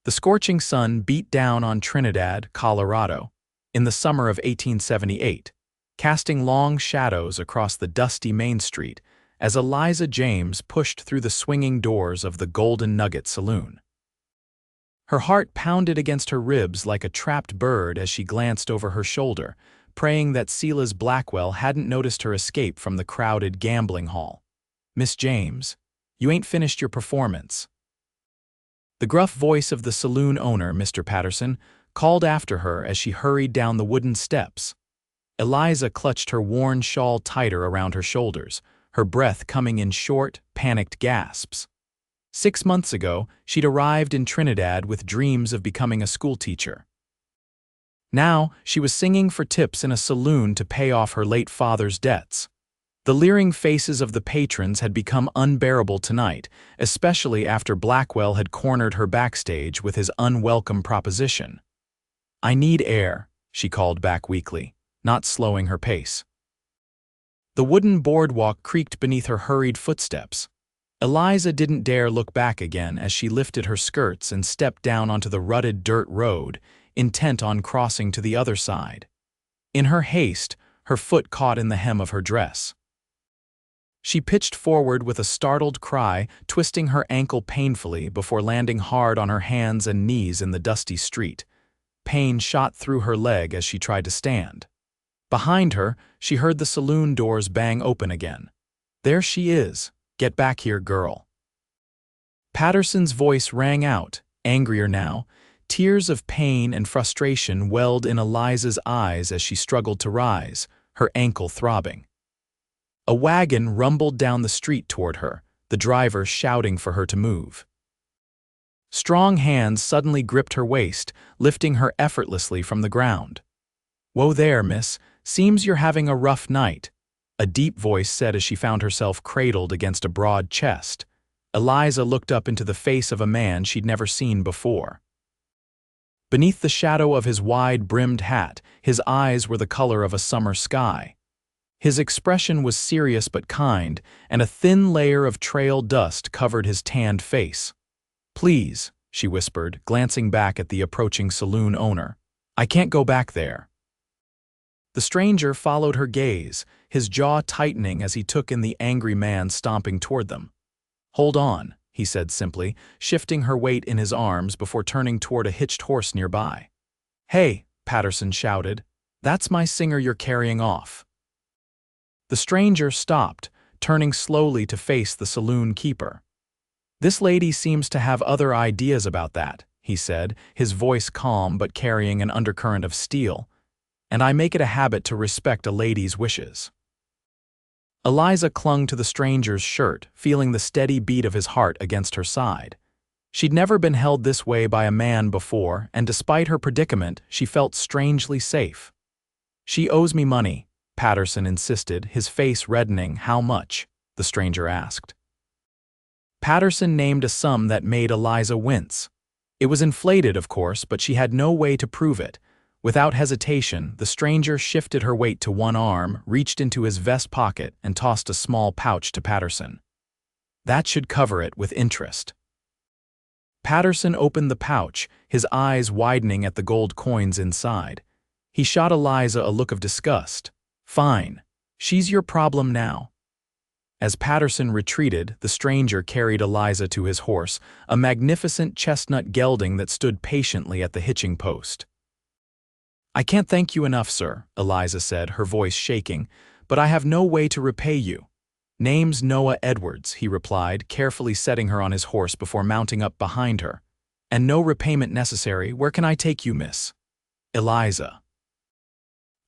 The scorching sun beat down on Trinidad, Colorado, in the summer of 1878, casting long shadows across the dusty Main Street as Eliza James pushed through the swinging doors of the Golden Nugget Saloon. Her heart pounded against her ribs like a trapped bird as she glanced over her shoulder, praying that Silas Blackwell hadn't noticed her escape from the crowded gambling hall. "Miss James, you ain't finished your performance." The gruff voice of the saloon owner, Mr. Patterson, called after her as she hurried down the wooden steps. Eliza clutched her worn shawl tighter around her shoulders, her breath coming in short, panicked gasps. 6 months ago, she'd arrived in Trinidad with dreams of becoming a schoolteacher. Now, she was singing for tips in a saloon to pay off her late father's debts. The leering faces of the patrons had become unbearable tonight, especially after Blackwell had cornered her backstage with his unwelcome proposition. "I need air," she called back weakly, not slowing her pace. The wooden boardwalk creaked beneath her hurried footsteps. Eliza didn't dare look back again as she lifted her skirts and stepped down onto the rutted dirt road, intent on crossing to the other side. In her haste, her foot caught in the hem of her dress. She pitched forward with a startled cry, twisting her ankle painfully before landing hard on her hands and knees in the dusty street. Pain shot through her leg as she tried to stand. Behind her, she heard the saloon doors bang open again. "There she is. Get back here, girl." Patterson's voice rang out, angrier now. Tears of pain and frustration welled in Eliza's eyes as she struggled to rise, her ankle throbbing. A wagon rumbled down the street toward her, the driver shouting for her to move. Strong hands suddenly gripped her waist, lifting her effortlessly from the ground. "Whoa there, miss. Seems you're having a rough night," a deep voice said as she found herself cradled against a broad chest. Eliza looked up into the face of a man she'd never seen before. Beneath the shadow of his wide-brimmed hat, his eyes were the color of a summer sky. His expression was serious but kind, and a thin layer of trail dust covered his tanned face. "Please," she whispered, glancing back at the approaching saloon owner. "I can't go back there." The stranger followed her gaze, his jaw tightening as he took in the angry man stomping toward them. "Hold on," he said simply, shifting her weight in his arms before turning toward a hitched horse nearby. "Hey," Patterson shouted, "that's my singer you're carrying off." The stranger stopped, turning slowly to face the saloon keeper. "This lady seems to have other ideas about that," he said, his voice calm but carrying an undercurrent of steel. "And I make it a habit to respect a lady's wishes." Eliza clung to the stranger's shirt, feeling the steady beat of his heart against her side. She'd never been held this way by a man before, and despite her predicament, she felt strangely safe. "She owes me money," Patterson insisted, his face reddening. "How much?" the stranger asked. Patterson named a sum that made Eliza wince. It was inflated, of course, but she had no way to prove it. Without hesitation, the stranger shifted her weight to one arm, reached into his vest pocket, and tossed a small pouch to Patterson. "That should cover it with interest." Patterson opened the pouch, his eyes widening at the gold coins inside. He shot Eliza a look of disgust. "Fine. She's your problem now." As Patterson retreated, the stranger carried Eliza to his horse, a magnificent chestnut gelding that stood patiently at the hitching post. "I can't thank you enough, sir," Eliza said, her voice shaking, "but I have no way to repay you." "Name's Noah Edwards," he replied, carefully setting her on his horse before mounting up behind her. "And no repayment necessary. Where can I take you, miss?" "Eliza."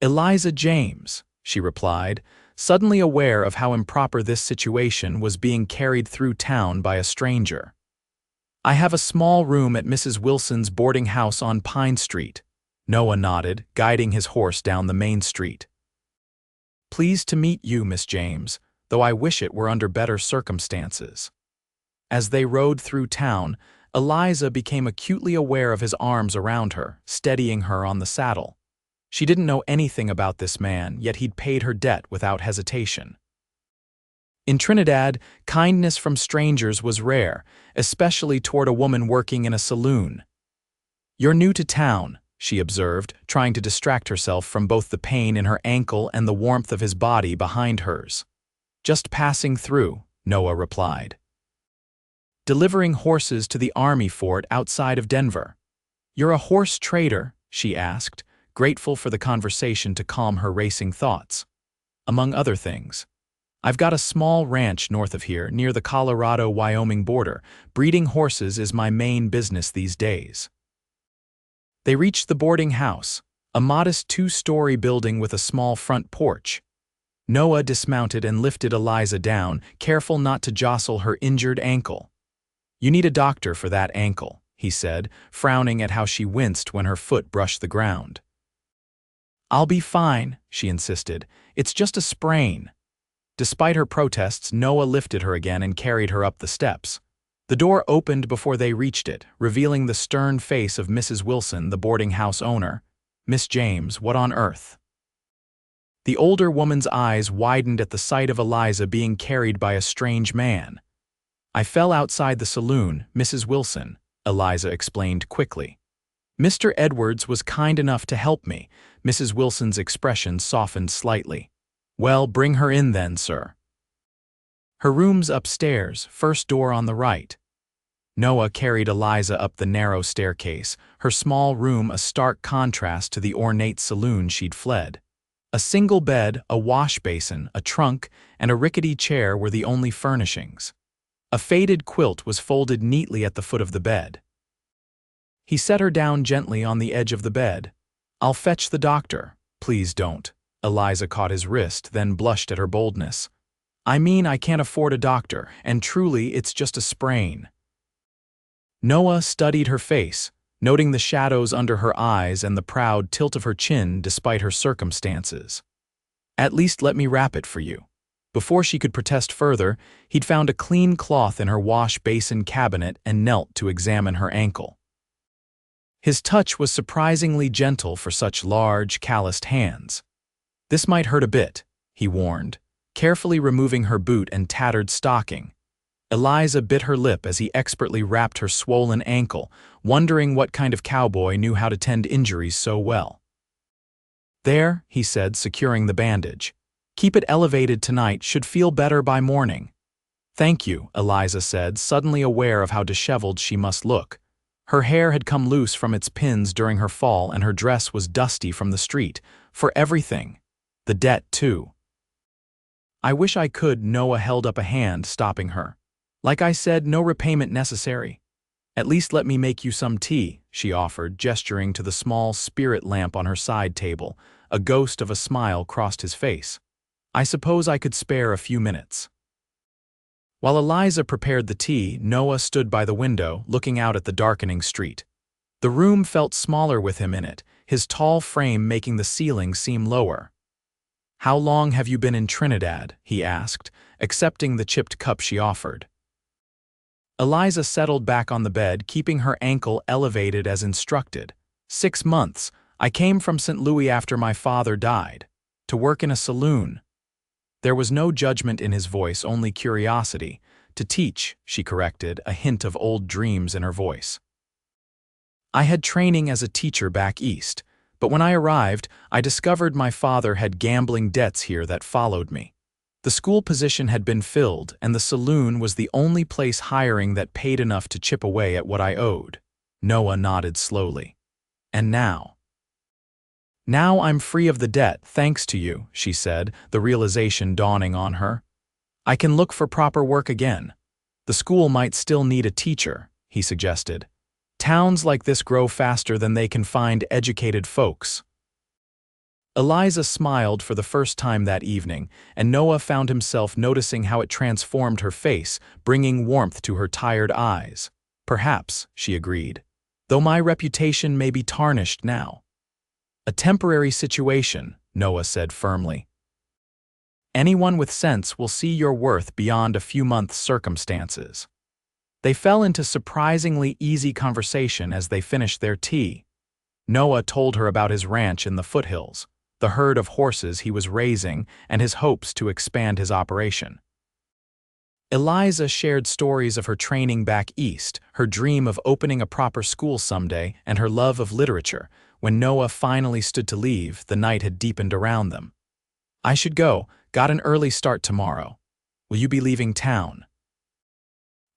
"Eliza James," she replied, suddenly aware of how improper this situation was being carried through town by a stranger. "I have a small room at Mrs. Wilson's boarding house on Pine Street." Noah nodded, guiding his horse down the main street. "Pleased to meet you, Miss James, though I wish it were under better circumstances." As they rode through town, Eliza became acutely aware of his arms around her, steadying her on the saddle. She didn't know anything about this man, yet he'd paid her debt without hesitation. In Trinidad, kindness from strangers was rare, especially toward a woman working in a saloon. "You're new to town," she observed, trying to distract herself from both the pain in her ankle and the warmth of his body behind hers. "Just passing through," Noah replied. "Delivering horses to the army fort outside of Denver." "You're a horse trader?" she asked, grateful for the conversation to calm her racing thoughts. "Among other things. I've got a small ranch north of here, near the Colorado-Wyoming border. Breeding horses is my main business these days." They reached the boarding house, a modest 2-story building with a small front porch. Noah dismounted and lifted Eliza down, careful not to jostle her injured ankle. "You need a doctor for that ankle," he said, frowning at how she winced when her foot brushed the ground. "I'll be fine," she insisted. "It's just a sprain." Despite her protests, Noah lifted her again and carried her up the steps. The door opened before they reached it, revealing the stern face of Mrs. Wilson, the boarding house owner. "Miss James, what on earth?" The older woman's eyes widened at the sight of Eliza being carried by a strange man. "I fell outside the saloon, Mrs. Wilson," Eliza explained quickly. "Mr. Edwards was kind enough to help me." Mrs. Wilson's expression softened slightly. "Well, bring her in then, sir." "Her room's upstairs, first door on the right." Noah carried Eliza up the narrow staircase, her small room a stark contrast to the ornate saloon she'd fled. A single bed, a wash basin, a trunk, and a rickety chair were the only furnishings. A faded quilt was folded neatly at the foot of the bed. He set her down gently on the edge of the bed. "I'll fetch the doctor." "Please don't." Eliza caught his wrist, then blushed at her boldness. "I mean, I can't afford a doctor, and truly it's just a sprain." Noah studied her face, noting the shadows under her eyes and the proud tilt of her chin despite her circumstances. "At least let me wrap it for you." Before she could protest further, he'd found a clean cloth in her wash basin cabinet and knelt to examine her ankle. His touch was surprisingly gentle for such large, calloused hands. "This might hurt a bit," he warned, carefully removing her boot and tattered stocking. Eliza bit her lip as he expertly wrapped her swollen ankle, wondering what kind of cowboy knew how to tend injuries so well. "There," he said, securing the bandage. "Keep it elevated tonight, should feel better by morning." "Thank you," Eliza said, suddenly aware of how disheveled she must look. Her hair had come loose from its pins during her fall and her dress was dusty from the street. "For everything. The debt, too." "I wish I could." Noah held up a hand, stopping her. "Like I said, no repayment necessary." "At least let me make you some tea," she offered, gesturing to the small spirit lamp on her side table. A ghost of a smile crossed his face. "I suppose I could spare a few minutes." While Eliza prepared the tea, Noah stood by the window, looking out at the darkening street. The room felt smaller with him in it, his tall frame making the ceiling seem lower. "How long have you been in Trinidad?" he asked, accepting the chipped cup she offered. Eliza settled back on the bed, keeping her ankle elevated as instructed. 6 months. I came from St. Louis after my father died. To work in a saloon." There was no judgment in his voice, only curiosity. "To teach," she corrected, a hint of old dreams in her voice. "I had training as a teacher back east, but when I arrived, I discovered my father had gambling debts here that followed me. The school position had been filled, and the saloon was the only place hiring that paid enough to chip away at what I owed." Noah nodded slowly. "And now?" "Now I'm free of the debt, thanks to you," she said, the realization dawning on her. "I can look for proper work again. The school might still need a teacher," he suggested. "Towns like this grow faster than they can find educated folks." Eliza smiled for the first time that evening, and Noah found himself noticing how it transformed her face, bringing warmth to her tired eyes. "Perhaps," she agreed, "though my reputation may be tarnished now." "A temporary situation," Noah said firmly. "Anyone with sense will see your worth beyond a few months' circumstances." They fell into surprisingly easy conversation as they finished their tea. Noah told her about his ranch in the foothills, the herd of horses he was raising, and his hopes to expand his operation. Eliza shared stories of her training back east, her dream of opening a proper school someday, and her love of literature. When Noah finally stood to leave, the night had deepened around them. "I should go. Got an early start tomorrow. Will you be leaving town?"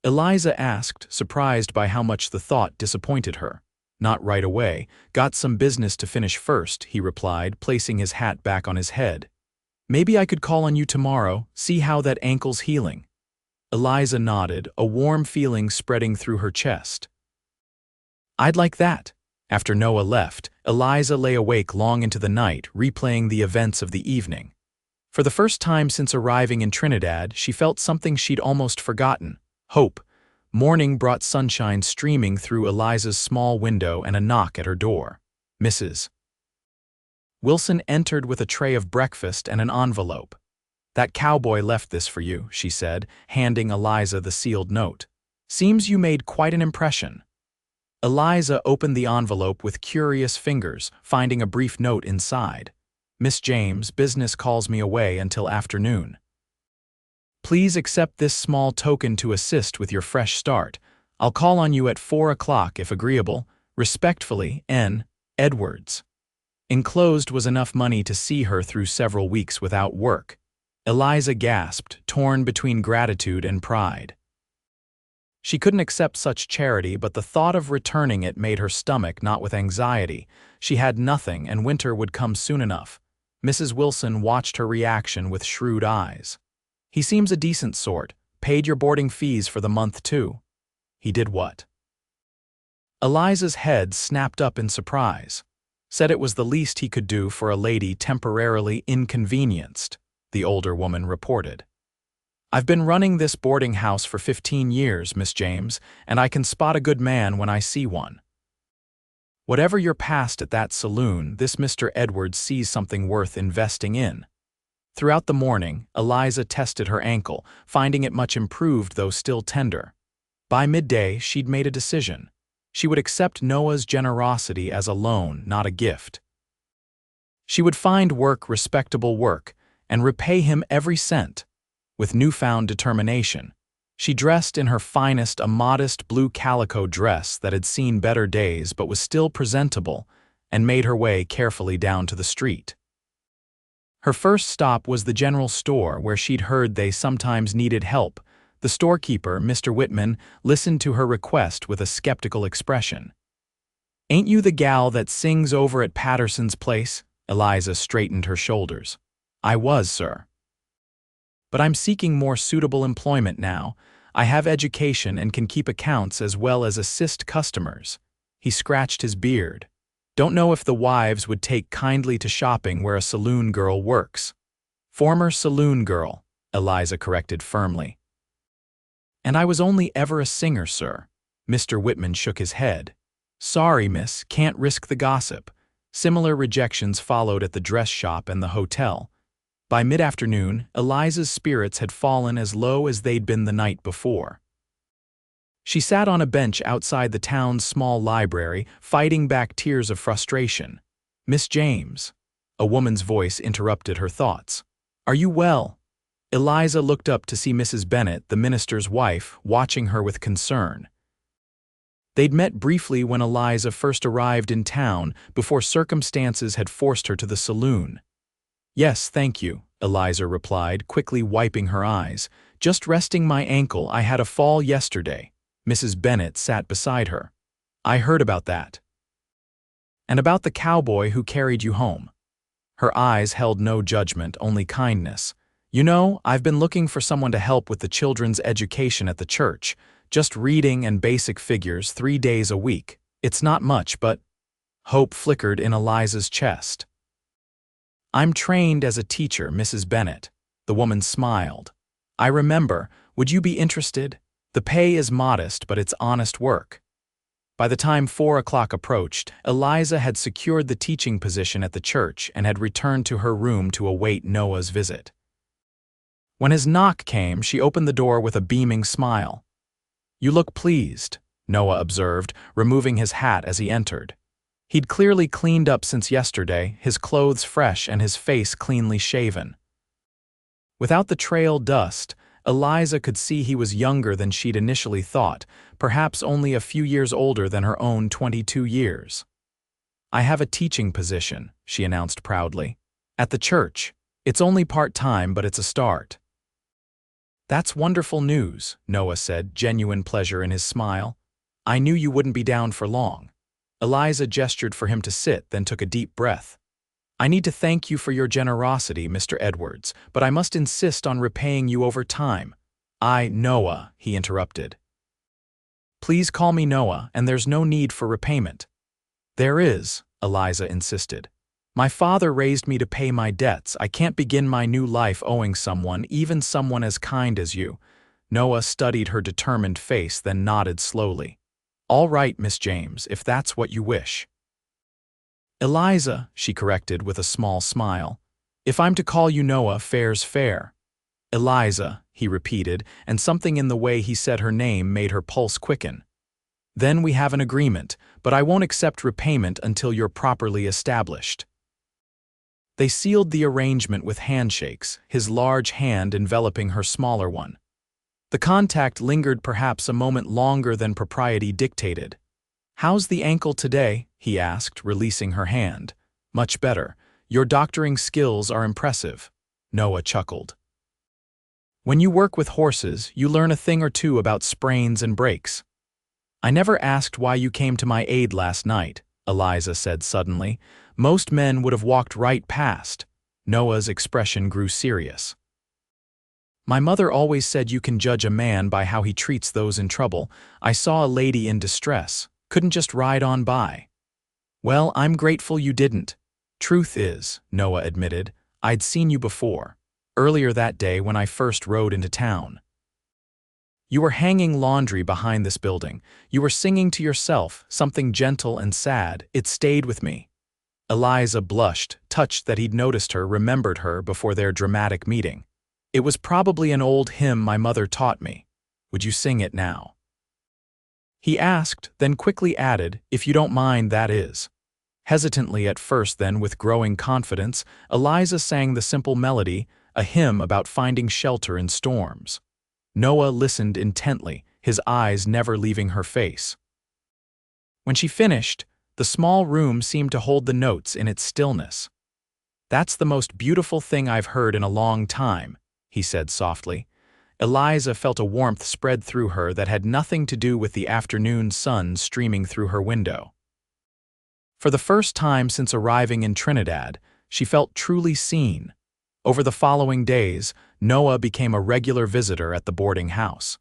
Eliza asked, surprised by how much the thought disappointed her. "Not right away. Got some business to finish first," he replied, placing his hat back on his head. "Maybe I could call on you tomorrow, see how that ankle's healing." Eliza nodded, a warm feeling spreading through her chest. "I'd like that." After Noah left, Eliza lay awake long into the night, replaying the events of the evening. For the first time since arriving in Trinidad, she felt something she'd almost forgotten: hope. Morning brought sunshine streaming through Eliza's small window and a knock at her door. Mrs. Wilson entered with a tray of breakfast and an envelope. "That cowboy left this for you," she said, handing Eliza the sealed note. "Seems you made quite an impression." Eliza opened the envelope with curious fingers, finding a brief note inside. "Miss James, business calls me away until afternoon. Please accept this small token to assist with your fresh start. I'll call on you at 4 o'clock if agreeable. Respectfully, N. Edwards." Enclosed was enough money to see her through several weeks without work. Eliza gasped, torn between gratitude and pride. She couldn't accept such charity, but the thought of returning it made her stomach knot with anxiety. She had nothing, and winter would come soon enough. Mrs. Wilson watched her reaction with shrewd eyes. "He seems a decent sort. Paid your boarding fees for the month, too." "He did what?" Eliza's head snapped up in surprise. "Said it was the least he could do for a lady temporarily inconvenienced," the older woman reported. "I've been running this boarding house for 15 years, Miss James, and I can spot a good man when I see one. Whatever your past at that saloon, this Mr. Edwards sees something worth investing in." Throughout the morning, Eliza tested her ankle, finding it much improved though still tender. By midday, she'd made a decision. She would accept Noah's generosity as a loan, not a gift. She would find work, respectable work, and repay him every cent. With newfound determination, she dressed in her finest, a modest blue calico dress that had seen better days but was still presentable, and made her way carefully down to the street. Her first stop was the general store, where she'd heard they sometimes needed help. The storekeeper, Mr. Whitman, listened to her request with a skeptical expression. "Ain't you the gal that sings over at Patterson's place?" Eliza straightened her shoulders. "I was, sir. But I'm seeking more suitable employment now. I have education and can keep accounts as well as assist customers." He scratched his beard. "Don't know if the wives would take kindly to shopping where a saloon girl works." "Former saloon girl," Eliza corrected firmly. "And I was only ever a singer, sir." Mr. Whitman shook his head. "Sorry, miss, can't risk the gossip." Similar rejections followed at the dress shop and the hotel. By mid-afternoon, Eliza's spirits had fallen as low as they'd been the night before. She sat on a bench outside the town's small library, fighting back tears of frustration. "Miss James," a woman's voice interrupted her thoughts. "Are you well?" Eliza looked up to see Mrs. Bennet, the minister's wife, watching her with concern. They'd met briefly when Eliza first arrived in town, before circumstances had forced her to the saloon. "Yes, thank you," Eliza replied, quickly wiping her eyes. "Just resting my ankle. I had a fall yesterday." Mrs. Bennet sat beside her. "I heard about that." "And about the cowboy who carried you home." Her eyes held no judgment, only kindness. "You know, I've been looking for someone to help with the children's education at the church. Just reading and basic figures 3 days a week. It's not much, but—" Hope flickered in Eliza's chest. "I'm trained as a teacher, Mrs. Bennet." The woman smiled. "I remember. Would you be interested? The pay is modest, but it's honest work." By the time 4 o'clock approached, Eliza had secured the teaching position at the church and had returned to her room to await Noah's visit. When his knock came, she opened the door with a beaming smile. "You look pleased," Noah observed, removing his hat as he entered. He'd clearly cleaned up since yesterday, his clothes fresh and his face cleanly shaven. Without the trail dust, Eliza could see he was younger than she'd initially thought, perhaps only a few years older than her own 22 years. "I have a teaching position," she announced proudly. "At the church. It's only part-time, but it's a start." "That's wonderful news," Noah said, genuine pleasure in his smile. "I knew you wouldn't be down for long." Eliza gestured for him to sit, then took a deep breath. "I need to thank you for your generosity, Mr. Edwards, but I must insist on repaying you over time." "Noah," he interrupted. "Please call me Noah, and there's no need for repayment." "There is," Eliza insisted. "My father raised me to pay my debts. I can't begin my new life owing someone, even someone as kind as you." Noah studied her determined face, then nodded slowly. "All right, Miss James, if that's what you wish." "Eliza," she corrected with a small smile. "If I'm to call you Noah, fair's fair." "Eliza," he repeated, and something in the way he said her name made her pulse quicken. "Then we have an agreement, but I won't accept repayment until you're properly established." They sealed the arrangement with handshakes, his large hand enveloping her smaller one. The contact lingered perhaps a moment longer than propriety dictated. "How's the ankle today?" he asked, releasing her hand. "Much better. Your doctoring skills are impressive." Noah chuckled. "When you work with horses, you learn a thing or two about sprains and breaks." "I never asked why you came to my aid last night," Eliza said suddenly. "Most men would have walked right past." Noah's expression grew serious. "My mother always said you can judge a man by how he treats those in trouble. I saw a lady in distress. Couldn't just ride on by." "Well, I'm grateful you didn't." "Truth is," Noah admitted, "I'd seen you before. Earlier that day when I first rode into town. You were hanging laundry behind this building. You were singing to yourself, something gentle and sad. It stayed with me." Eliza blushed, touched that he'd noticed her, remembered her before their dramatic meeting. "It was probably an old hymn my mother taught me. Would you sing it now?" He asked, then quickly added, "If you don't mind, that is." Hesitantly at first, then with growing confidence, Eliza sang the simple melody, a hymn about finding shelter in storms. Noah listened intently, his eyes never leaving her face. When she finished, the small room seemed to hold the notes in its stillness. "That's the most beautiful thing I've heard in a long time," he said softly. Eliza felt a warmth spread through her that had nothing to do with the afternoon sun streaming through her window. For the first time since arriving in Trinidad, she felt truly seen. Over the following days, Noah became a regular visitor at the boarding house.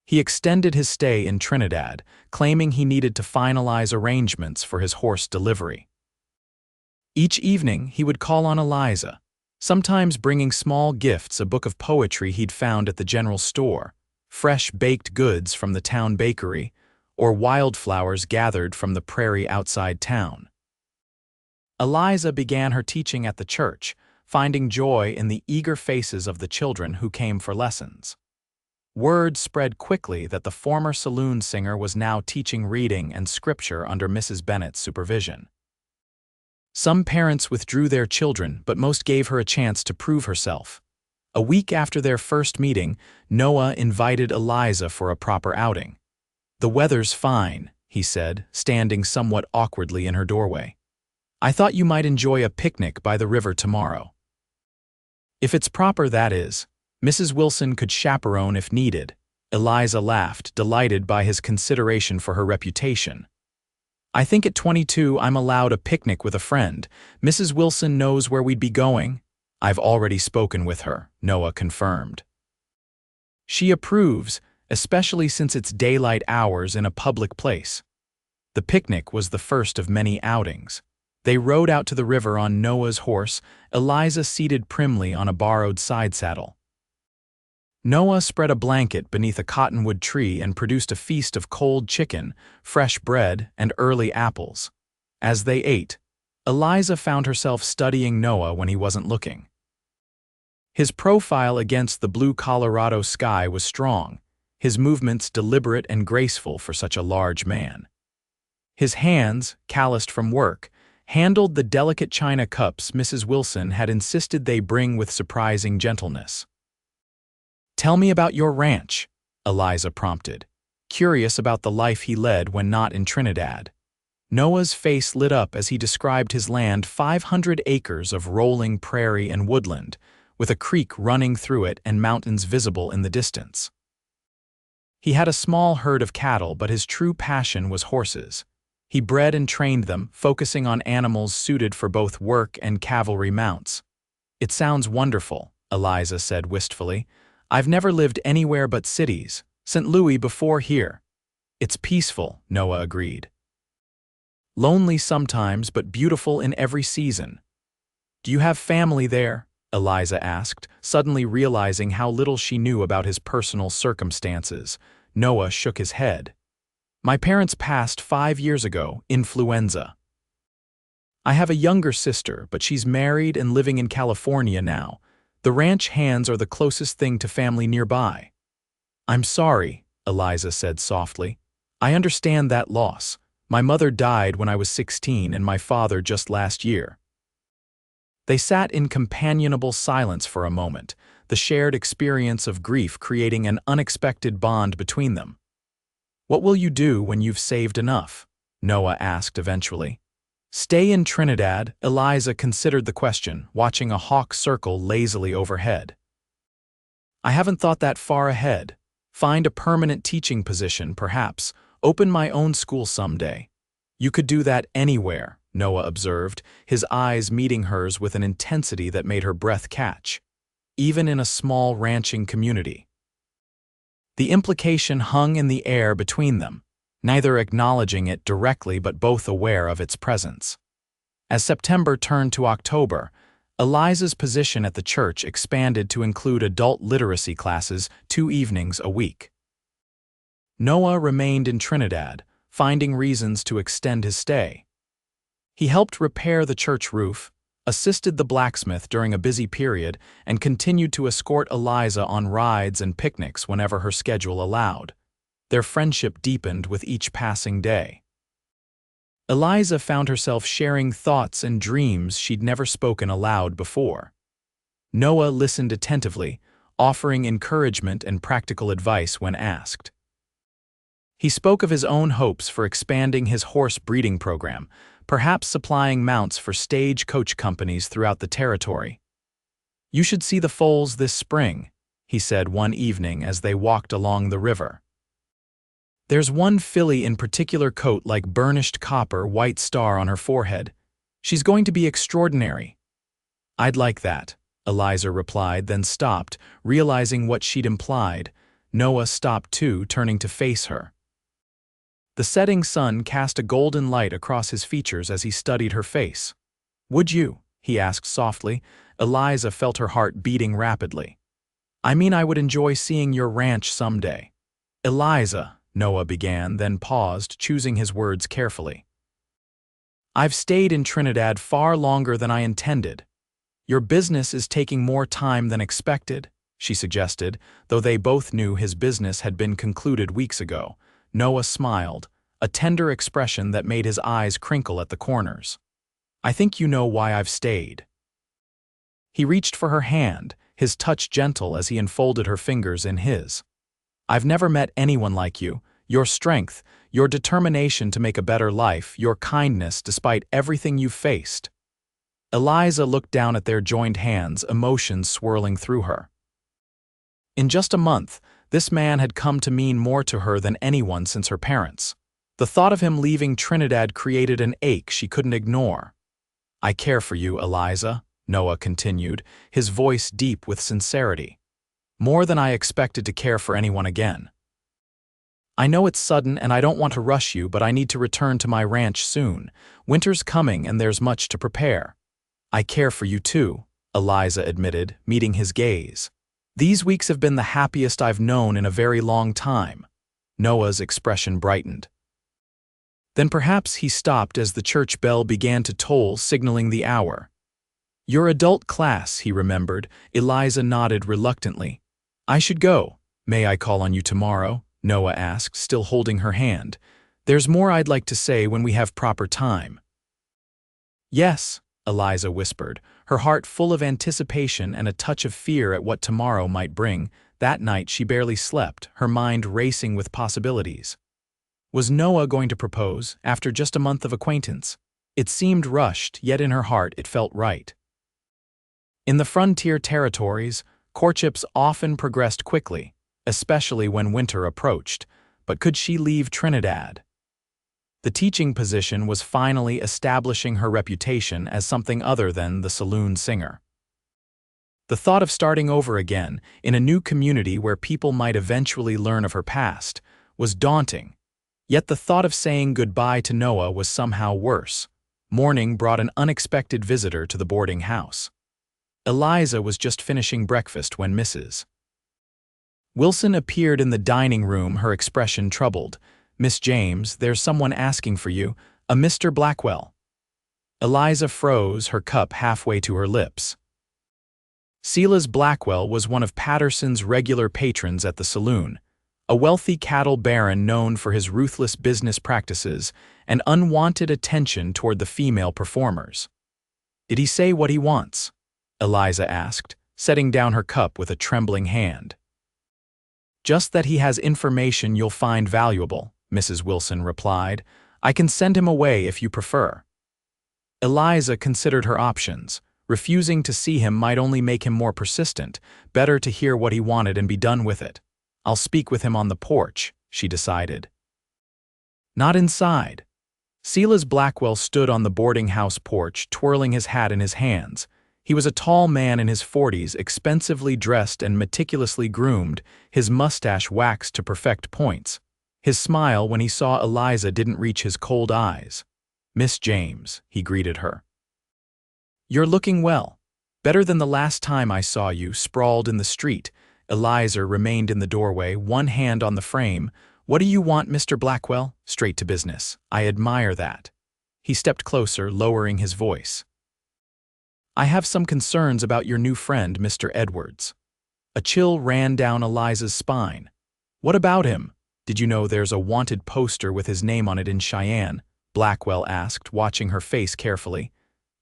He extended his stay in Trinidad, claiming he needed to finalize arrangements for his horse delivery. Each evening, he would call on Eliza, sometimes bringing small gifts, a book of poetry he'd found at the general store, fresh baked goods from the town bakery, or wildflowers gathered from the prairie outside town. Eliza began her teaching at the church, finding joy in the eager faces of the children who came for lessons. Word spread quickly that the former saloon singer was now teaching reading and scripture under Mrs. Bennett's supervision. Some parents withdrew their children, but most gave her a chance to prove herself. A week after their first meeting, Noah invited Eliza for a proper outing. "The weather's fine," he said, standing somewhat awkwardly in her doorway. "I thought you might enjoy a picnic by the river tomorrow." "If it's proper, that is. Mrs. Wilson could chaperone if needed." Eliza laughed, delighted by his consideration for her reputation. "I think at 22 I'm allowed a picnic with a friend. Mrs. Wilson knows where we'd be going." "I've already spoken with her," Noah confirmed. "She approves, especially since it's daylight hours in a public place." The picnic was the first of many outings. They rode out to the river on Noah's horse, Eliza seated primly on a borrowed side saddle. Noah spread a blanket beneath a cottonwood tree and produced a feast of cold chicken, fresh bread, and early apples. As they ate, Eliza found herself studying Noah when he wasn't looking. His profile against the blue Colorado sky was strong, his movements deliberate and graceful for such a large man. His hands, calloused from work, handled the delicate china cups Mrs. Wilson had insisted they bring with surprising gentleness. Tell me about your ranch, Eliza prompted, curious about the life he led when not in Trinidad. Noah's face lit up as he described his land, 500 acres of rolling prairie and woodland, with a creek running through it and mountains visible in the distance. He had a small herd of cattle, but his true passion was horses. He bred and trained them, focusing on animals suited for both work and cavalry mounts. It sounds wonderful, Eliza said wistfully. I've never lived anywhere but cities, St. Louis before here. It's peaceful, Noah agreed. Lonely sometimes, but beautiful in every season. Do you have family there? Eliza asked, suddenly realizing how little she knew about his personal circumstances. Noah shook his head. My parents passed 5 years ago, influenza. I have a younger sister, but she's married and living in California now. The ranch hands are the closest thing to family nearby. I'm sorry, Eliza said softly. I understand that loss. My mother died when I was 16 and my father just last year. They sat in companionable silence for a moment, the shared experience of grief creating an unexpected bond between them. What will you do when you've saved enough? Noah asked eventually. Stay in Trinidad, Eliza considered the question, watching a hawk circle lazily overhead. I haven't thought that far ahead. Find a permanent teaching position, perhaps. Open my own school someday. You could do that anywhere, Noah observed, his eyes meeting hers with an intensity that made her breath catch. Even in a small ranching community. The implication hung in the air between them, neither acknowledging it directly but both aware of its presence. As September turned to October, Eliza's position at the church expanded to include adult literacy classes 2 evenings a week. Noah remained in Trinidad, finding reasons to extend his stay. He helped repair the church roof, assisted the blacksmith during a busy period, and continued to escort Eliza on rides and picnics whenever her schedule allowed. Their friendship deepened with each passing day. Eliza found herself sharing thoughts and dreams she'd never spoken aloud before. Noah listened attentively, offering encouragement and practical advice when asked. He spoke of his own hopes for expanding his horse breeding program, perhaps supplying mounts for stage-coach companies throughout the territory. You should see the foals this spring, he said one evening as they walked along the river. There's one filly in particular coat like burnished copper, white star on her forehead. She's going to be extraordinary. I'd like that, Eliza replied, then stopped, realizing what she'd implied. Noah stopped too, turning to face her. The setting sun cast a golden light across his features as he studied her face. Would you? He asked softly. Eliza felt her heart beating rapidly. I mean, I would enjoy seeing your ranch someday. Eliza, Noah began, then paused, choosing his words carefully. I've stayed in Trinidad far longer than I intended. Your business is taking more time than expected, she suggested, though they both knew his business had been concluded weeks ago. Noah smiled, a tender expression that made his eyes crinkle at the corners. I think you know why I've stayed. He reached for her hand, his touch gentle as he enfolded her fingers in his. I've never met anyone like you. Your strength, your determination to make a better life, your kindness despite everything you've faced. Eliza looked down at their joined hands, emotions swirling through her. In just a month, this man had come to mean more to her than anyone since her parents. The thought of him leaving Trinidad created an ache she couldn't ignore. I care for you, Eliza, Noah continued, his voice deep with sincerity. More than I expected to care for anyone again. I know it's sudden and I don't want to rush you, but I need to return to my ranch soon. Winter's coming and there's much to prepare. I care for you too, Eliza admitted, meeting his gaze. These weeks have been the happiest I've known in a very long time. Noah's expression brightened. Then perhaps he stopped as the church bell began to toll, signaling the hour. Your adult class, he remembered. Eliza nodded reluctantly. I should go. May I call on you tomorrow? Noah asked, still holding her hand. There's more I'd like to say when we have proper time. Yes, Eliza whispered, her heart full of anticipation and a touch of fear at what tomorrow might bring. That night she barely slept, her mind racing with possibilities. Was Noah going to propose after just a month of acquaintance? It seemed rushed, yet in her heart it felt right. In the frontier territories, courtships often progressed quickly, especially when winter approached. But could she leave Trinidad? The teaching position was finally establishing her reputation as something other than the saloon singer. The thought of starting over again, in a new community where people might eventually learn of her past, was daunting. Yet the thought of saying goodbye to Noah was somehow worse. Morning brought an unexpected visitor to the boarding house. Eliza was just finishing breakfast when Mrs. Wilson appeared in the dining room, her expression troubled. "Miss James, there's someone asking for you, a Mr. Blackwell." Eliza froze, her cup halfway to her lips. Silas Blackwell was one of Patterson's regular patrons at the saloon, a wealthy cattle baron known for his ruthless business practices and unwanted attention toward the female performers. "Did he say what he wants?" Eliza asked, setting down her cup with a trembling hand. "Just that he has information you'll find valuable," Mrs. Wilson replied. "I can send him away if you prefer." Eliza considered her options. Refusing to see him might only make him more persistent. Better to hear what he wanted and be done with it. "I'll speak with him on the porch," she decided. Not inside. Silas Blackwell stood on the boarding house porch, twirling his hat in his hands. He was a tall man in his 40s, expensively dressed and meticulously groomed, his mustache waxed to perfect points. His smile when he saw Eliza didn't reach his cold eyes. "Miss James," he greeted her. "You're looking well. Better than the last time I saw you, sprawled in the street." Eliza remained in the doorway, one hand on the frame. "What do you want, Mr. Blackwell?" "Straight to business. I admire that." He stepped closer, lowering his voice. "I have some concerns about your new friend, Mr. Edwards." A chill ran down Eliza's spine. "What about him? Did you know there's a wanted poster with his name on it in Cheyenne?" Blackwell asked, watching her face carefully.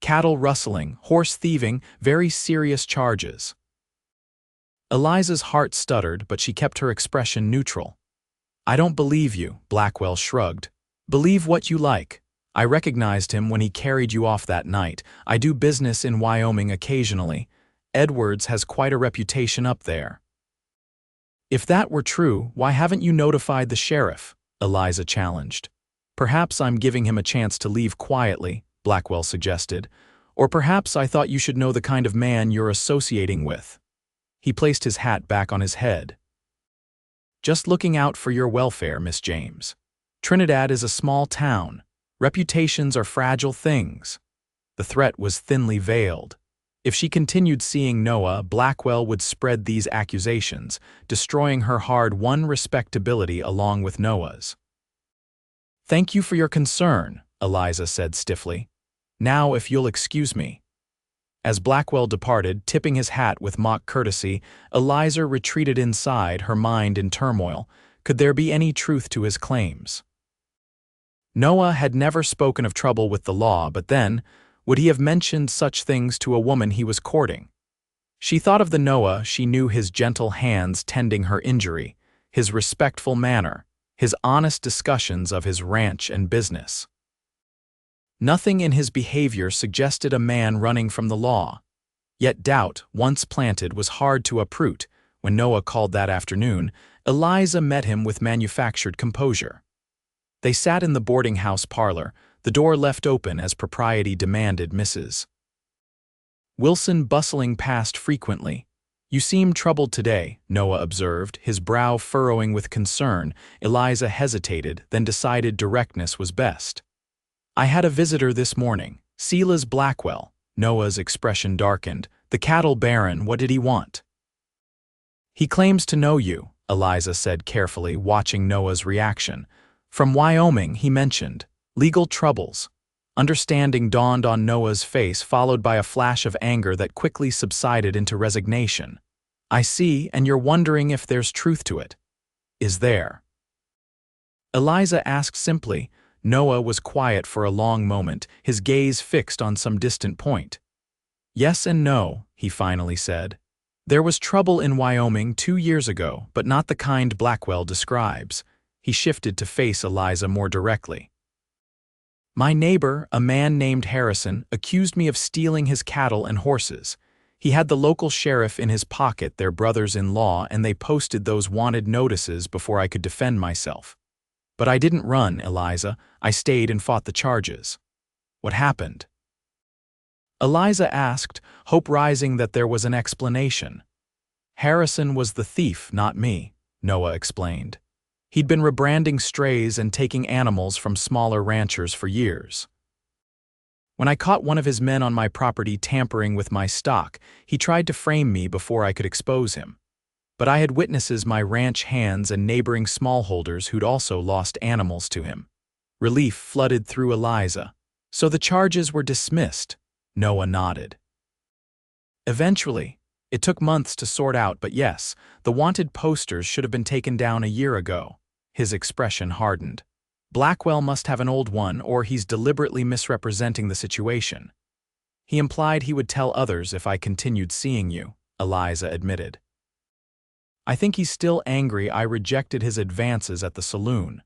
"Cattle rustling, horse thieving, very serious charges." Eliza's heart stuttered, but she kept her expression neutral. "I don't believe you," Blackwell shrugged. "Believe what you like. I recognized him when he carried you off that night. I do business in Wyoming occasionally. Edwards has quite a reputation up there." "If that were true, why haven't you notified the sheriff?" Eliza challenged. "Perhaps I'm giving him a chance to leave quietly," Blackwell suggested. "Or perhaps I thought you should know the kind of man you're associating with." He placed his hat back on his head. "Just looking out for your welfare, Miss James. Trinidad is a small town. Reputations are fragile things." The threat was thinly veiled. If she continued seeing Noah, Blackwell would spread these accusations, destroying her hard-won respectability along with Noah's. "Thank you for your concern," Eliza said stiffly. "Now if you'll excuse me." As Blackwell departed, tipping his hat with mock courtesy, Eliza retreated inside, her mind in turmoil. Could there be any truth to his claims? Noah had never spoken of trouble with the law, but then, would he have mentioned such things to a woman he was courting? She thought of the Noah she knew, his gentle hands tending her injury, his respectful manner, his honest discussions of his ranch and business. Nothing in his behavior suggested a man running from the law. Yet doubt, once planted, was hard to uproot. When Noah called that afternoon, Eliza met him with manufactured composure. They sat in the boarding house parlor, the door left open as propriety demanded. Mrs. Wilson bustling past frequently. "You seem troubled today," Noah observed, his brow furrowing with concern. Eliza hesitated, then decided directness was best. "I had a visitor this morning, Silas Blackwell." Noah's expression darkened. "The cattle baron, what did he want?" "He claims to know you," Eliza said carefully, watching Noah's reaction. "From Wyoming, he mentioned. Legal troubles." Understanding dawned on Noah's face, followed by a flash of anger that quickly subsided into resignation. "I see, and you're wondering if there's truth to it. Is there?" Eliza asked simply. Noah was quiet for a long moment, his gaze fixed on some distant point. "Yes and no," he finally said. There was trouble in Wyoming 2 years ago, but not the kind Blackwell describes. He shifted to face Eliza more directly. My neighbor, a man named Harrison, accused me of stealing his cattle and horses. He had the local sheriff in his pocket, their brothers-in-law, and they posted those wanted notices before I could defend myself. But I didn't run, Eliza. I stayed and fought the charges. What happened? Eliza asked, hope rising that there was an explanation. Harrison was the thief, not me, Noah explained. He'd been rebranding strays and taking animals from smaller ranchers for years. When I caught one of his men on my property tampering with my stock, he tried to frame me before I could expose him. But I had witnesses, my ranch hands and neighboring smallholders who'd also lost animals to him. Relief flooded through Eliza. So the charges were dismissed. Noah nodded. Eventually. It took months to sort out, but yes, the wanted posters should have been taken down a year ago. His expression hardened. Blackwell must have an old one, or he's deliberately misrepresenting the situation. He implied he would tell others if I continued seeing you, Eliza admitted. I think he's still angry I rejected his advances at the saloon.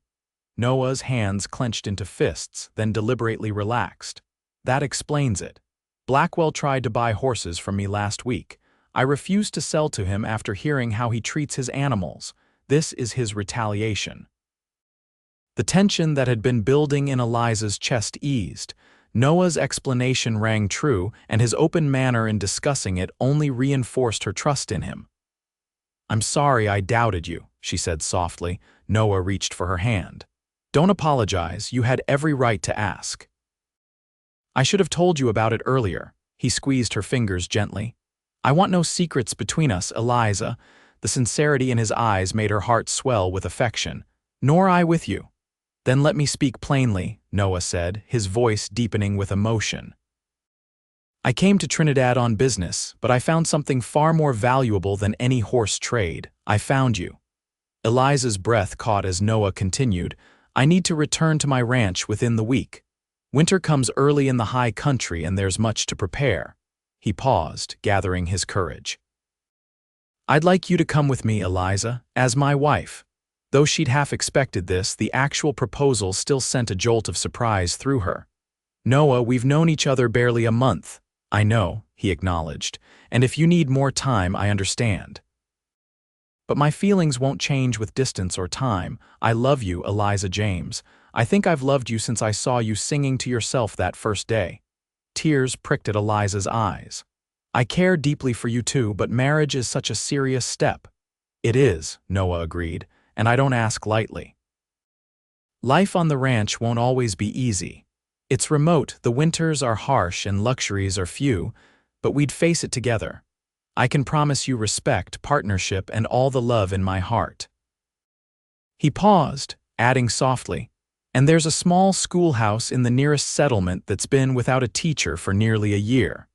Noah's hands clenched into fists, then deliberately relaxed. That explains it. Blackwell tried to buy horses from me last week. I refused to sell to him after hearing how he treats his animals. This is his retaliation. The tension that had been building in Eliza's chest eased. Noah's explanation rang true, and his open manner in discussing it only reinforced her trust in him. I'm sorry I doubted you, she said softly. Noah reached for her hand. Don't apologize, you had every right to ask. I should have told you about it earlier. He squeezed her fingers gently. I want no secrets between us, Eliza. The sincerity in his eyes made her heart swell with affection. Nor I with you. Then let me speak plainly, Noah said, his voice deepening with emotion. I came to Trinidad on business, but I found something far more valuable than any horse trade. I found you. Eliza's breath caught as Noah continued. I need to return to my ranch within the week. Winter comes early in the high country and there's much to prepare. He paused, gathering his courage. I'd like you to come with me, Eliza, as my wife. Though she'd half expected this, the actual proposal still sent a jolt of surprise through her. Noah, we've known each other barely a month. I know, he acknowledged, and if you need more time, I understand. But my feelings won't change with distance or time. I love you, Eliza James. I think I've loved you since I saw you singing to yourself that first day. Tears pricked at Eliza's eyes. I care deeply for you too, but marriage is such a serious step. It is, Noah agreed, and I don't ask lightly. Life on the ranch won't always be easy. It's remote, the winters are harsh and luxuries are few, but we'd face it together. I can promise you respect, partnership, and all the love in my heart. He paused, adding softly, and there's a small schoolhouse in the nearest settlement that's been without a teacher for nearly a year.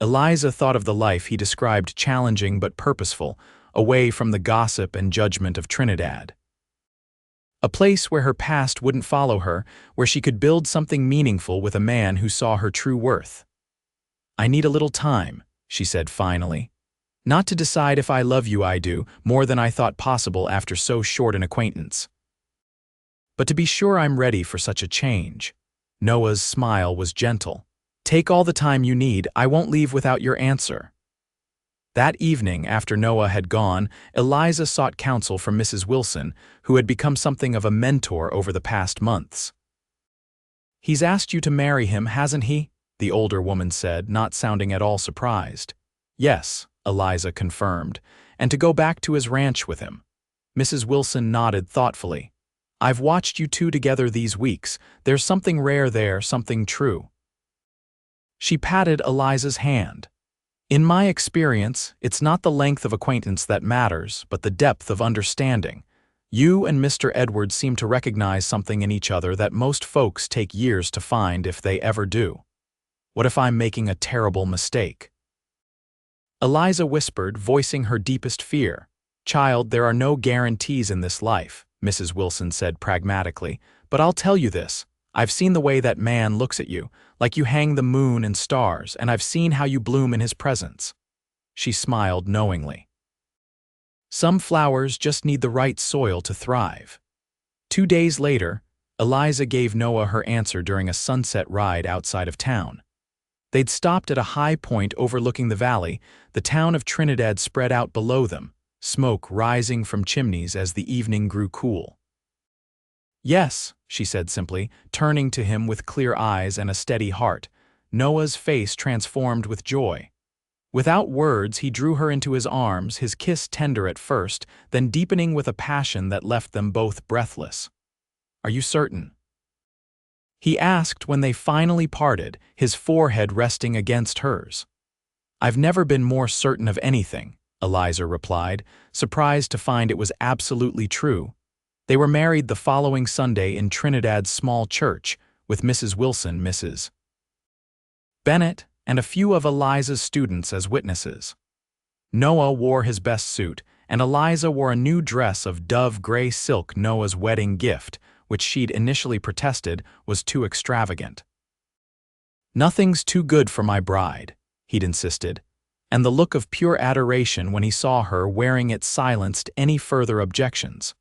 Eliza thought of the life he described, challenging but purposeful, away from the gossip and judgment of Trinidad. A place where her past wouldn't follow her, where she could build something meaningful with a man who saw her true worth. I need a little time, she said finally. Not to decide if I love you, I do, more than I thought possible after so short an acquaintance. But to be sure I'm ready for such a change. Noah's smile was gentle. Take all the time you need, I won't leave without your answer. That evening, after Noah had gone, Eliza sought counsel from Mrs. Wilson, who had become something of a mentor over the past months. He's asked you to marry him, hasn't he? The older woman said, not sounding at all surprised. Yes, Eliza confirmed, and to go back to his ranch with him. Mrs. Wilson nodded thoughtfully. I've watched you two together these weeks. There's something rare there, something true. She patted Eliza's hand. In my experience, it's not the length of acquaintance that matters, but the depth of understanding. You and Mr. Edwards seem to recognize something in each other that most folks take years to find if they ever do. What if I'm making a terrible mistake? Eliza whispered, voicing her deepest fear. Child, there are no guarantees in this life, Mrs. Wilson said pragmatically, but I'll tell you this. I've seen the way that man looks at you, like you hang the moon and stars, and I've seen how you bloom in his presence. she smiled knowingly. Some flowers just need the right soil to thrive. 2 days later, Eliza gave Noah her answer during a sunset ride outside of town. They'd stopped at a high point overlooking the valley. The town of Trinidad spread out below them, smoke rising from chimneys as the evening grew cool. "Yes," she said simply, turning to him with clear eyes and a steady heart. Noah's face transformed with joy. Without words, he drew her into his arms, his kiss tender at first, then deepening with a passion that left them both breathless. "Are you certain?" he asked when they finally parted, his forehead resting against hers. "I've never been more certain of anything," Eliza replied, surprised to find it was absolutely true. They were married the following Sunday in Trinidad's small church, with Mrs. Wilson, Mrs. Bennett, and a few of Eliza's students as witnesses. Noah wore his best suit, and Eliza wore a new dress of dove gray silk, Noah's wedding gift, which she'd initially protested was too extravagant. "Nothing's too good for my bride," he'd insisted, and the look of pure adoration when he saw her wearing it silenced any further objections.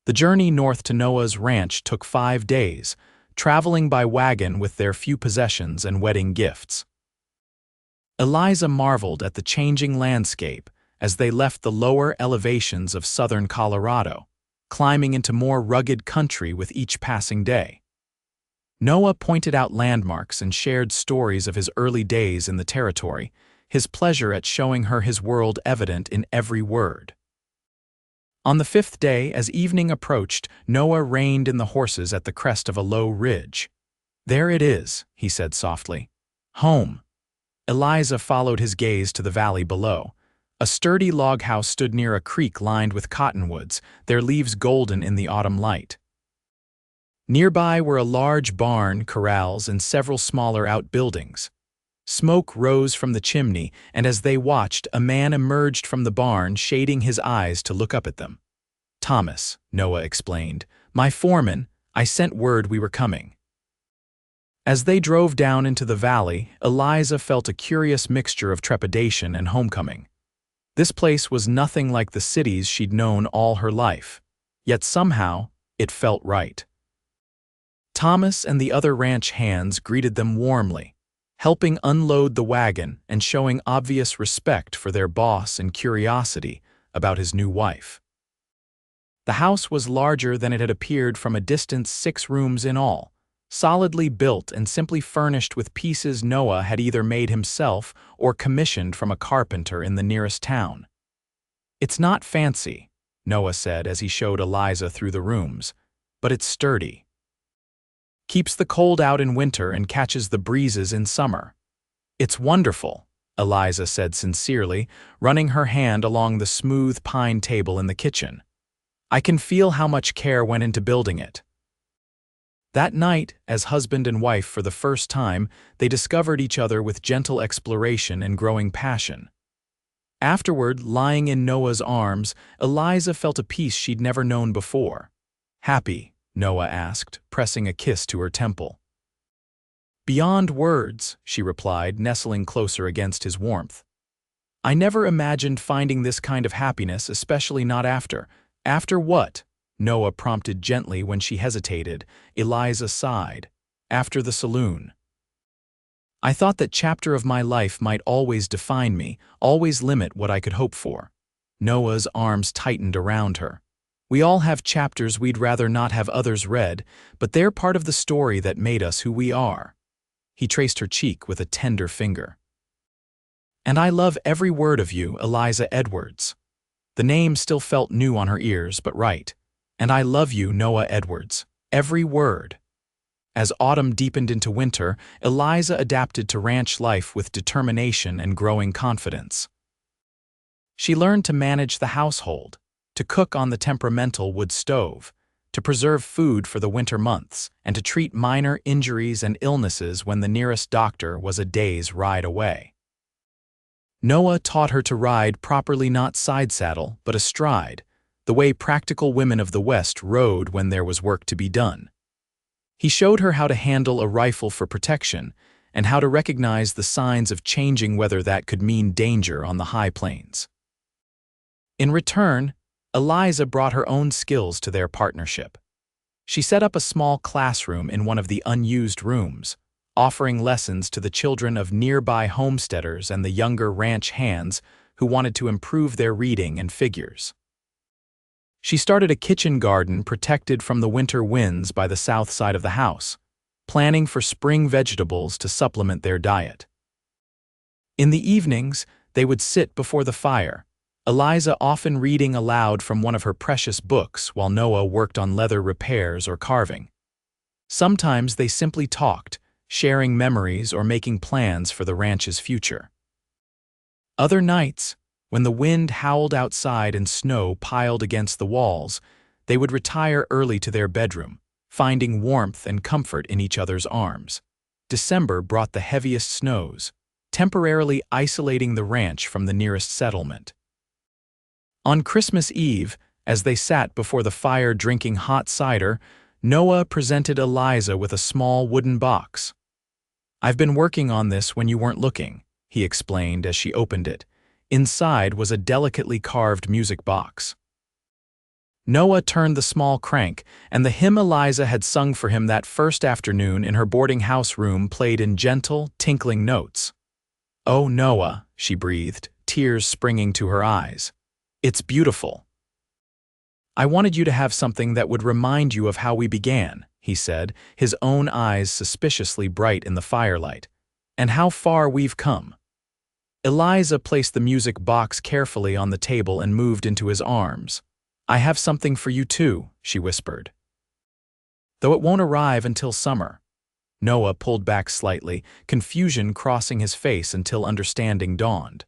The journey north to Noah's ranch took 5 days, traveling by wagon with their few possessions and wedding gifts. Eliza marveled at the changing landscape as they left the lower elevations of southern Colorado, climbing into more rugged country with each passing day. Noah pointed out landmarks and shared stories of his early days in the territory, his pleasure at showing her his world evident in every word. On the 5th day, as evening approached, Noah reined in the horses at the crest of a low ridge. "There it is," he said softly. "Home." Eliza followed his gaze to the valley below. A sturdy log house stood near a creek lined with cottonwoods, their leaves golden in the autumn light. Nearby were a large barn, corrals, and several smaller outbuildings. Smoke rose from the chimney, and as they watched, a man emerged from the barn, shading his eyes to look up at them. "Thomas," Noah explained, "my foreman, I sent word we were coming." As they drove down into the valley, Eliza felt a curious mixture of trepidation and homecoming. This place was nothing like the cities she'd known all her life, yet somehow it felt right. Thomas and the other ranch hands greeted them warmly, helping unload the wagon and showing obvious respect for their boss and curiosity about his new wife. The house was larger than it had appeared from a distance, 6 rooms in all, solidly built and simply furnished with pieces Noah had either made himself or commissioned from a carpenter in the nearest town. "It's not fancy," Noah said as he showed Eliza through the rooms, "but it's sturdy. Keeps the cold out in winter and catches the breezes in summer." "It's wonderful," Eliza said sincerely, running her hand along the smooth pine table in the kitchen. "I can feel how much care went into building it." That night, as husband and wife for the first time, they discovered each other with gentle exploration and growing passion. Afterward, lying in Noah's arms, Eliza felt a peace she'd never known before. "Happy?" Noah asked, pressing a kiss to her temple. "Beyond words," she replied, nestling closer against his warmth. "I never imagined finding this kind of happiness, especially not after." "After what?" Noah prompted gently when she hesitated. Eliza sighed. "After the saloon. I thought that chapter of my life might always define me, always limit what I could hope for." Noah's arms tightened around her. "We all have chapters we'd rather not have others read, but they're part of the story that made us who we are." He traced her cheek with a tender finger. "And I love every word of you, Eliza Edwards." The name still felt new on her ears, but right. "And I love you, Noah Edwards. Every word." As autumn deepened into winter, Eliza adapted to ranch life with determination and growing confidence. She learned to manage the household, to cook on the temperamental wood stove, to preserve food for the winter months, and to treat minor injuries and illnesses when the nearest doctor was a day's ride away. Noah taught her to ride properly, not side saddle, but astride, the way practical women of the West rode when there was work to be done. He showed her how to handle a rifle for protection, and how to recognize the signs of changing weather that could mean danger on the high plains. In return, Eliza brought her own skills to their partnership. She set up a small classroom in one of the unused rooms, offering lessons to the children of nearby homesteaders and the younger ranch hands who wanted to improve their reading and figures. She started a kitchen garden protected from the winter winds by the south side of the house, planning for spring vegetables to supplement their diet. In the evenings, they would sit before the fire, Eliza often reading aloud from one of her precious books while Noah worked on leather repairs or carving. Sometimes they simply talked, sharing memories or making plans for the ranch's future. Other nights, when the wind howled outside and snow piled against the walls, they would retire early to their bedroom, finding warmth and comfort in each other's arms. December brought the heaviest snows, temporarily isolating the ranch from the nearest settlement. On Christmas Eve, as they sat before the fire drinking hot cider, Noah presented Eliza with a small wooden box. "I've been working on this when you weren't looking," he explained as she opened it. Inside was a delicately carved music box. Noah turned the small crank, and the hymn Eliza had sung for him that first afternoon in her boarding house room played in gentle, tinkling notes. "Oh, Noah," she breathed, tears springing to her eyes. "It's beautiful." "I wanted you to have something that would remind you of how we began," he said, his own eyes suspiciously bright in the firelight. "And how far we've come." Eliza placed the music box carefully on the table and moved into his arms. "I have something for you too," she whispered. "Though it won't arrive until summer." Noah pulled back slightly, confusion crossing his face until understanding dawned.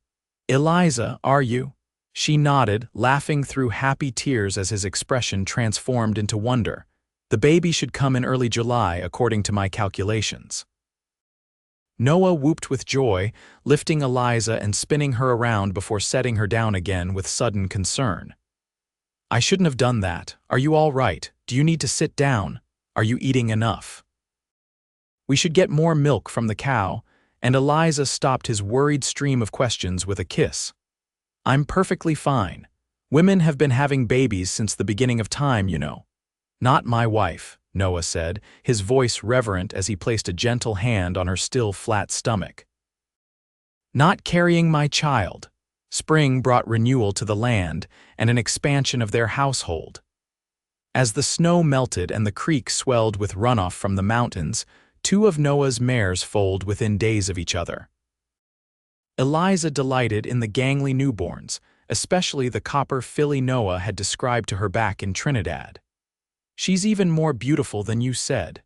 "Eliza, are you?" She nodded, laughing through happy tears as his expression transformed into wonder. "The baby should come in early July, according to my calculations." Noah whooped with joy, lifting Eliza and spinning her around before setting her down again with sudden concern. "I shouldn't have done that. Are you all right? Do you need to sit down? Are you eating enough?" "We should get more milk from the cow," and Eliza stopped his worried stream of questions with a kiss. "I'm perfectly fine. Women have been having babies since the beginning of time, you know." "Not my wife," Noah said, his voice reverent as he placed a gentle hand on her still flat stomach. "Not carrying my child." Spring brought renewal to the land and an expansion of their household. As the snow melted and the creek swelled with runoff from the mountains, two of Noah's mares foaled within days of each other. Eliza delighted in the gangly newborns, especially the copper filly Noah had described to her back in Trinidad. "She's even more beautiful than you said,"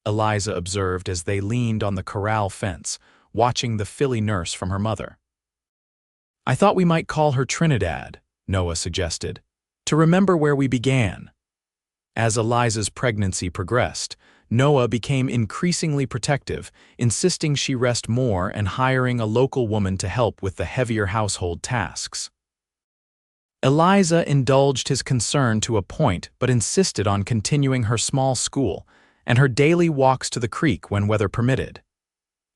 Eliza observed as they leaned on the corral fence, watching the filly nurse from her mother. "I thought we might call her Trinidad," Noah suggested, "to remember where we began." As Eliza's pregnancy progressed, Noah became increasingly protective, insisting she rest more and hiring a local woman to help with the heavier household tasks. Eliza indulged his concern to a point but insisted on continuing her small school and her daily walks to the creek when weather permitted.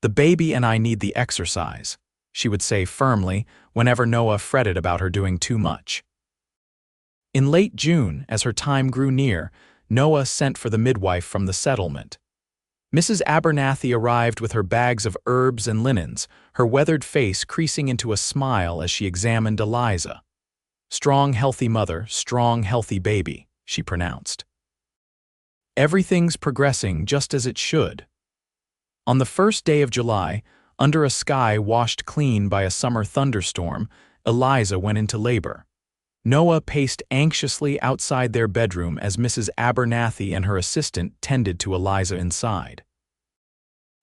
"The baby and I need the exercise," she would say firmly whenever Noah fretted about her doing too much. In late June, as her time grew near, Noah sent for the midwife from the settlement. Mrs. Abernathy arrived with her bags of herbs and linens, her weathered face creasing into a smile as she examined Eliza. "Strong, healthy mother, strong, healthy baby," she pronounced. "Everything's progressing just as it should." On the first day of July, under a sky washed clean by a summer thunderstorm, Eliza went into labor. Noah paced anxiously outside their bedroom as Mrs. Abernathy and her assistant tended to Eliza inside.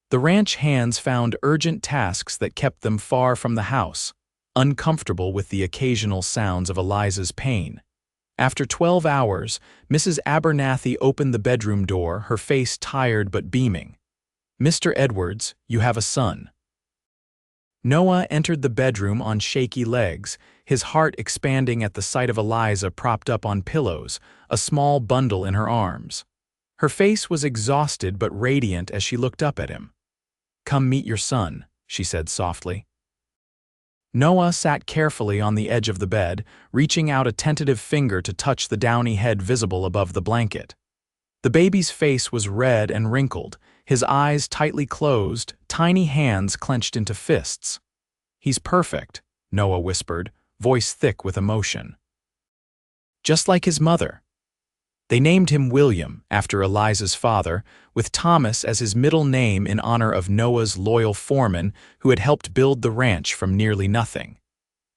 The ranch hands found urgent tasks that kept them far from the house, uncomfortable with the occasional sounds of Eliza's pain. After 12 hours, Mrs. Abernathy opened the bedroom door, her face tired but beaming. "Mr. Edwards, you have a son." Noah entered the bedroom on shaky legs, his heart expanding at the sight of Eliza propped up on pillows, a small bundle in her arms. Her face was exhausted but radiant as she looked up at him. "Come meet your son," she said softly. Noah sat carefully on the edge of the bed, reaching out a tentative finger to touch the downy head visible above the blanket. The baby's face was red and wrinkled, his eyes tightly closed, tiny hands clenched into fists. "He's perfect," Noah whispered, voice thick with emotion. "Just like his mother." They named him William, after Eliza's father, with Thomas as his middle name in honor of Noah's loyal foreman who had helped build the ranch from nearly nothing.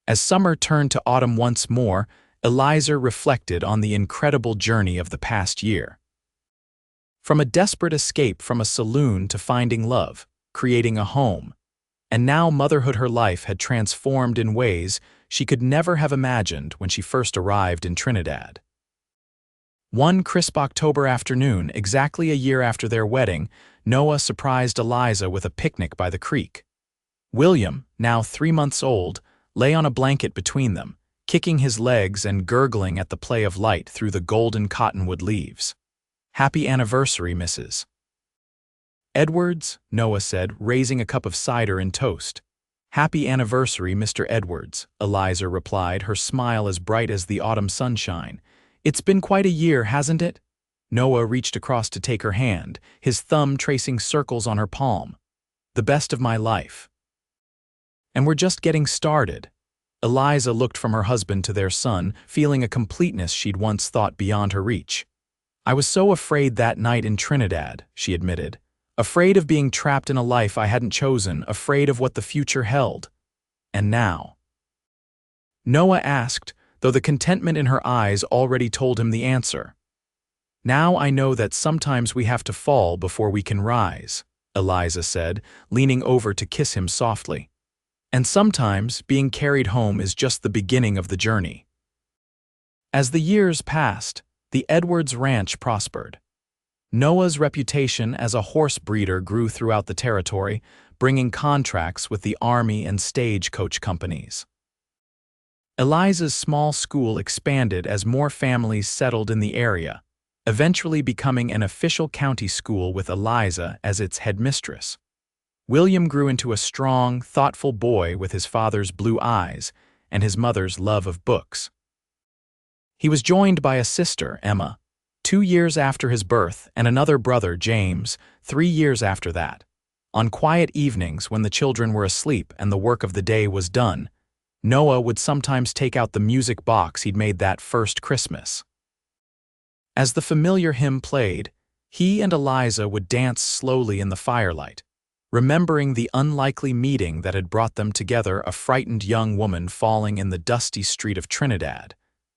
As summer turned to autumn once more, Eliza reflected on the incredible journey of the past year. From a desperate escape from a saloon to finding love, creating a home, and now motherhood, her life had transformed in ways she could never have imagined when she first arrived in Trinidad. One crisp October afternoon, exactly a year after their wedding, Noah surprised Eliza with a picnic by the creek. William, now 3 months old, lay on a blanket between them, kicking his legs and gurgling at the play of light through the golden cottonwood leaves. "Happy anniversary, Mrs. Edwards," Noah said, raising a cup of cider and toast. "Happy anniversary, Mr. Edwards," Eliza replied, her smile as bright as the autumn sunshine. "It's been quite a year, hasn't it?" Noah reached across to take her hand, his thumb tracing circles on her palm. "The best of my life." "And we're just getting started." Eliza looked from her husband to their son, feeling a completeness she'd once thought beyond her reach. "I was so afraid that night in Trinidad," she admitted. "Afraid of being trapped in a life I hadn't chosen, afraid of what the future held. And now?" Noah asked, though the contentment in her eyes already told him the answer. "Now I know that sometimes we have to fall before we can rise," Eliza said, leaning over to kiss him softly. "And sometimes being carried home is just the beginning of the journey." As the years passed, the Edwards Ranch prospered. Noah's reputation as a horse breeder grew throughout the territory, bringing contracts with the Army and stagecoach companies. Eliza's small school expanded as more families settled in the area, eventually becoming an official county school with Eliza as its headmistress. William grew into a strong, thoughtful boy with his father's blue eyes and his mother's love of books. He was joined by a sister, Emma, 2 years after his birth, and another brother, James, 3 years after that. On quiet evenings when the children were asleep and the work of the day was done, Noah would sometimes take out the music box he'd made that first Christmas. As the familiar hymn played, he and Eliza would dance slowly in the firelight, remembering the unlikely meeting that had brought them together, a frightened young woman falling in the dusty street of Trinidad,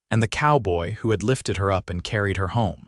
and the cowboy who had lifted her up and carried her home.